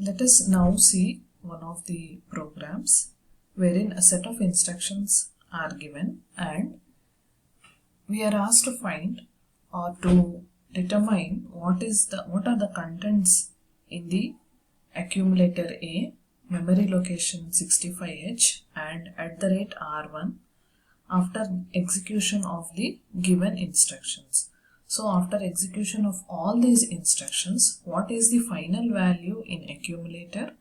Let us now see one of the programs wherein a set of instructions are given and we are asked to find or to determine what are the contents in the accumulator A, memory location 65H and @R1 after execution of the given instructions. So after execution of all these instructions, what is the final value in accumulator,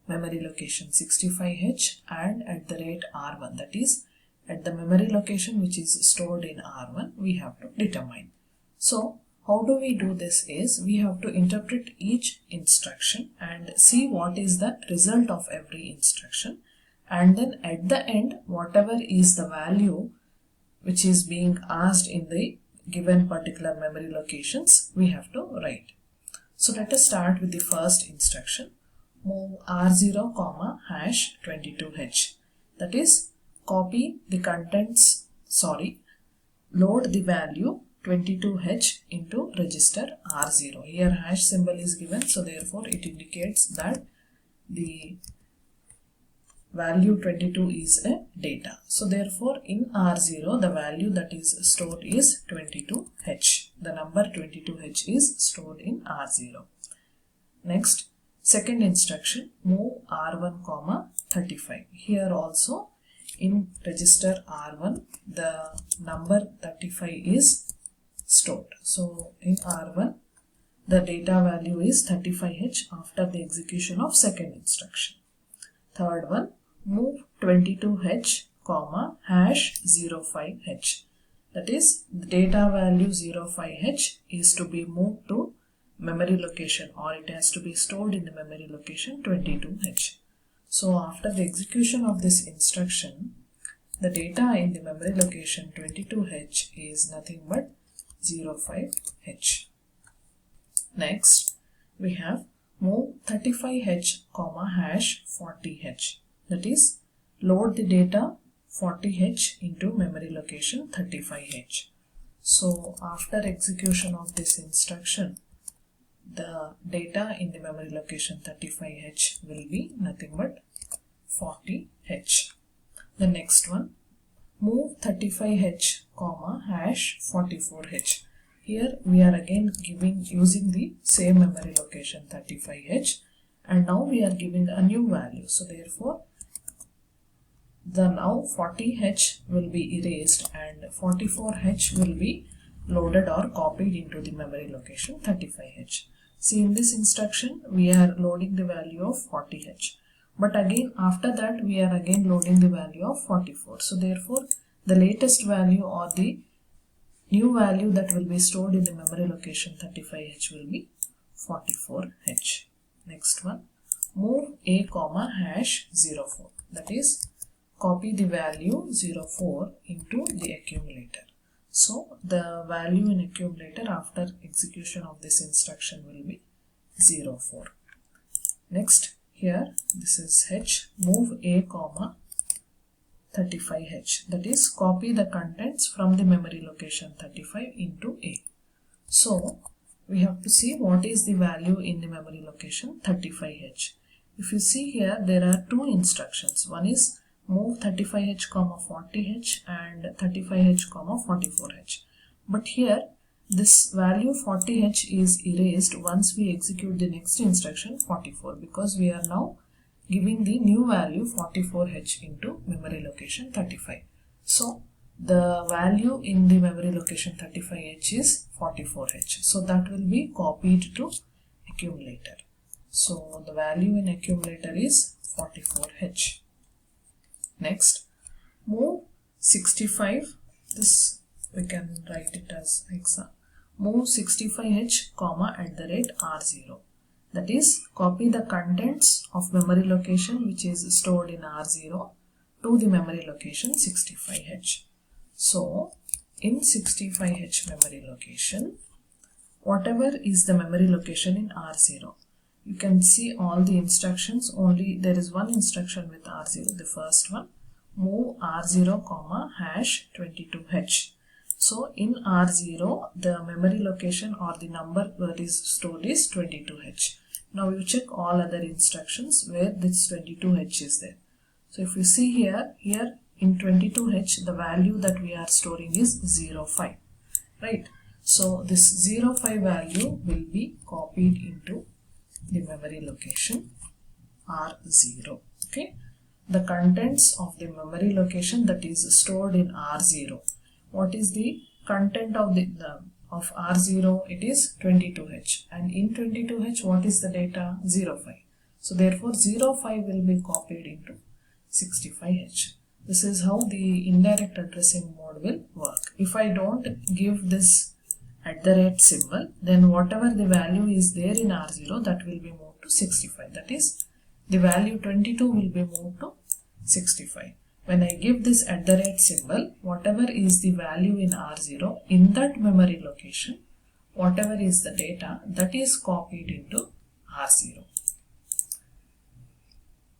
memory location 65H and @R1, that is at the memory location which is stored in R1 we have to determine. So how do we do this is we have to interpret each instruction and see what is the result of every instruction, and then at the end whatever is the value which is being asked in the given particular memory locations we have to write. So let us start with the first instruction, move R0, #22H, that is copy the contents, load the value 22H into register R0. Here hash symbol is given, so therefore it indicates that the value 22 is a data. So therefore in R0 the value that is stored is 22H. The number 22H is stored in R0. Next, second instruction, move R1, 35. Here also in register R1 the number 35 is stored. So in R1 the data value is 35H after the execution of second instruction. Third one, move 22H, #05H, that is the data value 05H is to be moved to memory location, or it has to be stored in the memory location 22H. So after the execution of this instruction, the data in the memory location 22H is nothing but 05H. Next, we have move 35H, #40H, that is load the data 40H into memory location 35H. So after execution of this instruction, the data in the memory location 35H will be nothing but 40H. The next one, move 35H, #44H. Here we are again using the same memory location 35H, and now we are giving a new value. So therefore the now 40H will be erased and 44H will be loaded or copied into the memory location 35H. See, in this instruction we are loading the value of 40H, but again after that we are again loading the value of 44. So therefore the latest value or the new value that will be stored in the memory location 35H will be 44H. Next one, move A, #04, that is copy the value 04 into the accumulator. So the value in accumulator after execution of this instruction will be 04. Next, here this is H, move A, 35H, that is copy the contents from the memory location 35 into A. So we have to see what is the value in the memory location 35H. If you see here, there are two instructions. One is move 35H, 40H and 35H, 44H. But here this value 40H is erased once we execute the next instruction 44, because we are now giving the new value 44H into memory location 35. So the value in the memory location 35H is 44H. So that will be copied to accumulator. So the value in accumulator is 44H. Next, move 65, this we can write it as exa, move 65H, @R0, that is copy the contents of memory location which is stored in R0 to the memory location 65H. So in 65H memory location, whatever is the memory location in R0, you can see all the instructions, only there is one instruction with R0, the first one, move R0, #22H. So in R0 the memory location or the number that is stored is 22H. Now you check all other instructions where this 22H is there. So if you see here in 22H, the value that we are storing is 05, right? So this 05 value will be copied into the memory location R0, okay? The contents of the memory location that is stored in R0. What is the content of of R0? It is 22H, and in 22H what is the data? 05. So therefore 05 will be copied into 65H. This is how the indirect addressing mode will work. If I don't give this @ symbol, then whatever the value is there in R0, that will be moved to 65. That is, the value 22 will be moved to 65. When I give this @ symbol, whatever is the value in R0 in that memory location, whatever is the data, that is copied into R0.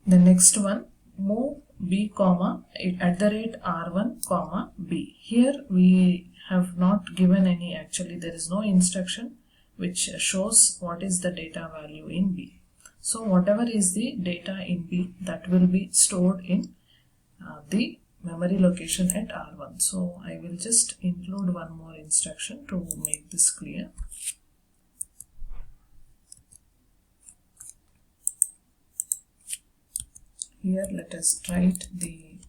The next one, move B comma @R1 comma B. Here we have not given any, actually there is no instruction which shows what is the data value in B. So whatever is the data in B, that will be stored in the memory location at R1. So I will just include one more instruction to make this clear. Here let us write the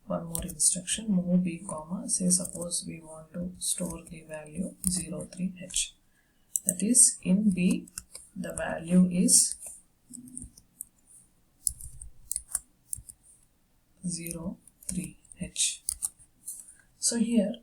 one more instruction, move B comma, say suppose we want to store the value 03H. That is, in B the value is 03H. So here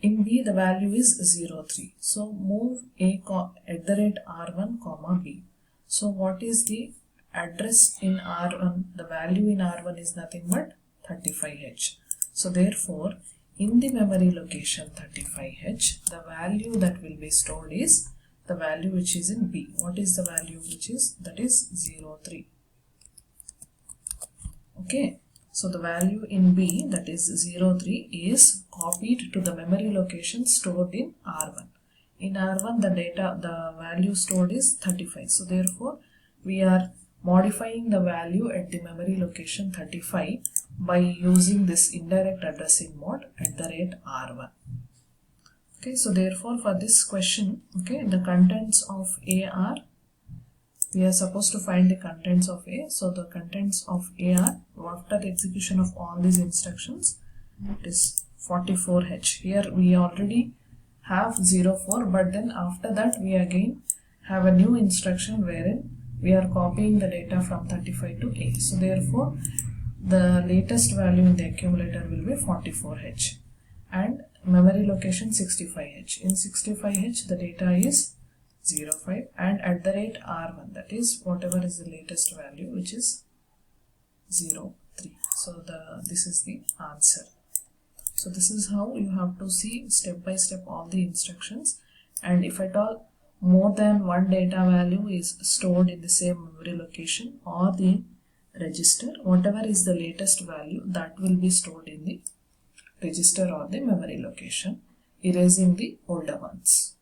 in B the value is 03. So move @R1 comma B. So what is the address in R1? The value in R1 is nothing but 35H. So therefore in the memory location 35H, the value that will be stored is the value which is in B. What is the value which is? That is 03. Okay. So the value in B, that is 03, is copied to the memory location stored in R1. In R1 the value stored is 35. So therefore we are modifying the value at the memory location 35 by using this indirect addressing mode @R1. Okay, so therefore for this question, okay, the contents of A are, we are supposed to find the contents of A. So the contents of A are, after the execution of all these instructions, it is 44H. Here we already have 04, but then after that we again have a new instruction wherein we are copying the data from 35 to A. So therefore the latest value in the accumulator will be 44H and memory location 65H. In 65H the data is 05 and @R1, that is whatever is the latest value, which is 03. So this is the answer. So this is how you have to see step by step all the instructions, and if at all more than one data value is stored in the same memory location or the register, whatever is the latest value, that will be stored in the register or the memory location, erasing the older ones.